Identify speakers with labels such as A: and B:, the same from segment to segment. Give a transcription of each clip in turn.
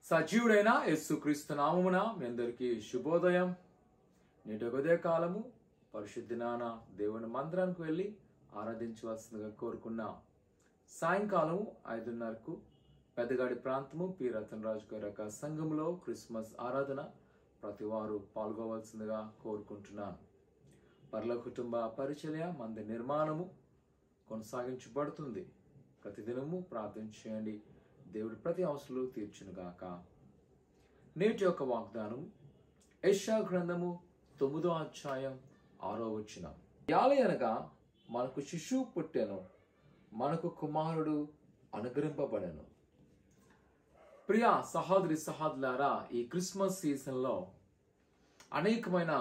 A: సజీవుడైన యేసుక్రీస్తు నామమున మీ అందరికీ శుభోదయం. నేటి ఉదయ కాలము పరిశుద్ధినాన దేవుని మందిరానికి వెళ్ళి ఆరాధించవలసిందిగా కోరుకున్నా. సాయంకాలం 5:30కు పెద్దగాడి ప్రాంతము పి రతన్ రాజు గారి యొక్క సంఘంలో క్రిస్మస్ ఆరాధన ప్రతి వారు పాల్గొవలసిందిగా కోరుకుంటున్నాను. పర్ల కుటుంబ పరిచర్య మంది నిర్మాణము కొనసాగించబడుతుంది. ప్రతిదినము ప్రార్థన చేయండి. దేవుడి ప్రతి అవసరాలు తీర్చునుగాక. నేటి యొక్క వాగ్దానం యెషయా గ్రంథము 9వ అధ్యాయం 6వ వచనం. యాలయనగా మనకు శిశువు పుట్టెను, మనకు కుమారుడు అనుగ్రహింపబడెను. ప్రియ సహోదరి సహోదరులారా, ఈ క్రిస్మస్ సీజన్లో అనేకమైన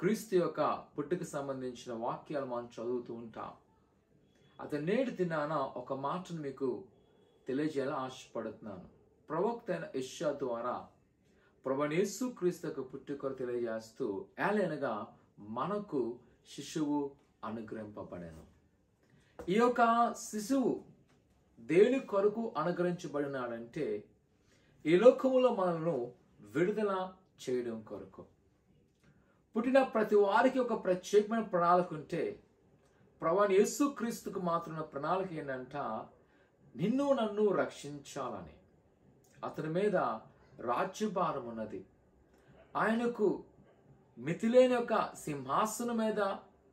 A: క్రీస్తు యొక్క పుట్టుకు సంబంధించిన వాక్యాలు మనం చదువుతూ ఉంటాం. అతను నేటి దినాన ఒక మాటను మీకు తెలియజేయాలని ఆశపడుతున్నాను. ప్రవక్త అయిన యెషయా ద్వారా ప్రభువైన యేసుక్రీస్తుకు పుట్టుకను తెలియజేస్తూ ఏలయనగా మనకు శిశువు అనుగ్రహింపబడెను. ఈ యొక్క శిశువు దేని కొరకు అనుగ్రహించబడినాడంటే ఈ లోకములో మనల్ని విడుదల చేయడం కొరకు. పుట్టిన ప్రతి వారికి ఒక ప్రత్యేకమైన ప్రణాళిక ఉంటే ప్రభువైన యేసుక్రీస్తుకు మాత్రం ప్రణాళిక ఏంటంట, నిన్ను నన్ను రక్షించాలని. అతని మీద రాజ్యభారం ఉన్నది. ఆయనకు మితిలేని యొక్క సింహాసనం మీద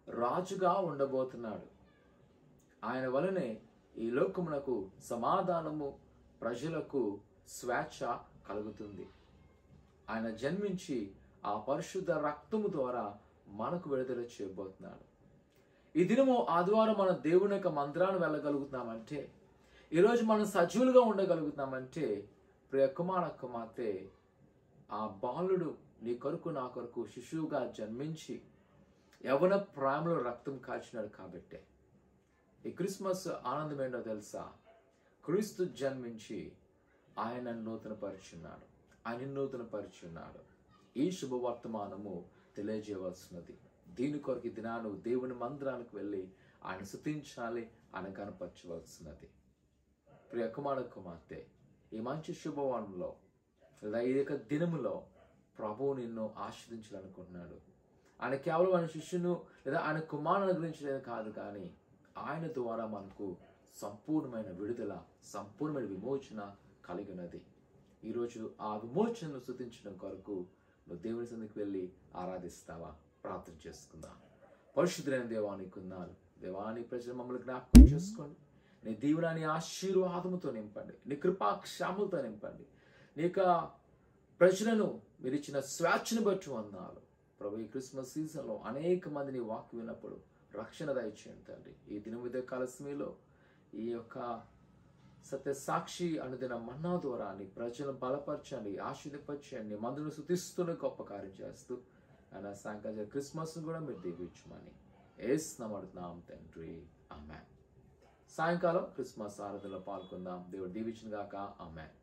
A: రాజుగా ఉండబోతున్నాడు. ఆయన వలనే ఈ లోకమునకు సమాధానము, ప్రజలకు స్వేచ్ఛ కలుగుతుంది. ఆయన జన్మించి ఆ పరిశుద్ధ రక్తము ద్వారా మనకు విడుదల చేయబోతున్నాడు. ఈ దినము ఆదివారం మన దేవుని యొక్క మందిరాన్ని వెళ్ళగలుగుతున్నామంటే, ఈరోజు మనం సజీవులుగా ఉండగలుగుతామంటే ప్రియ కుమార కుమార్తె ఆ బాలుడు నీ కొరకు నా కొరకు శిశువుగా జన్మించి యవ్వన ప్రాయంలో రక్తం కాల్చినాడు. కాబట్టే ఈ క్రిస్మస్ ఆనందం ఏంటో తెలుసా? క్రీస్తు జన్మించి ఆయన నూతనపరిచున్నాడు, ఆయన నూతనపరిచున్నాడు. ఈ శుభవర్తమానము తెలియజేయవలసినది. దీని కొరకు ఈ దినాను దేవుని మందిరానికి వెళ్ళి ఆయన స్తుతించాలి, ఆయన కనపరచవలసినది. ప్రియ కుమార కుమార్తె, ఈ మంచి శుభవారంలో లేదా ఈ యొక్క దినములో ప్రభువు నిన్ను ఆశీర్వదించాలనుకుంటున్నాడు. ఆయన కేవలం ఆయన శిష్యును లేదా ఆయన కుమారుని గురించలేదు కాదు, కానీ ఆయన ద్వారా మనకు సంపూర్ణమైన విడుదల, సంపూర్ణమైన విమోచన కలిగినది. ఈరోజు ఆ విమోచనను స్తుతించడం కొరకు నువ్వు దేవుని సన్నిధికి వెళ్ళి ఆరాధిస్తావా? ప్రార్థన చేసుకుందాం. పరిశుద్ధులైన దేవానికి ఉన్నాను. దేవాని ప్రజలు మమ్మల్ని జ్ఞాపకం చేసుకోండి. నీ దీవెనని ఆశీర్వాదముతో నింపండి, నీ కృపాక్షాములతో నింపండి. నీ యొక్క ప్రజలను మీరు ఇచ్చిన స్వేచ్ఛను బట్టి వందనాలు ప్రభు. ఈ క్రిస్మస్ సీజన్లో అనేక మంది నీ వాక్కు విన్నప్పుడు రక్షణ దయచేయండి తండ్రి. ఈ దినముదే కాల సమయంలో ఈ యొక్క సత్య సాక్షి అనుదిన మన్నా ద్వారా నీ ప్రజలను బలపరచండి, ఆశీర్వదించండి. మందును స్తుతిస్తూనే గొప్ప కార్యం చేస్తూ ఆయన సాయంకాలం క్రిస్మస్ కూడా మీరు దీవించమని ఏసునామమున తండ్రి, ఆమేన్. సాయంకాలం క్రిస్మస్ ఆరాధనలో పాల్గొందాం. దేవుడు దీవించును గాక. ఆమేన్.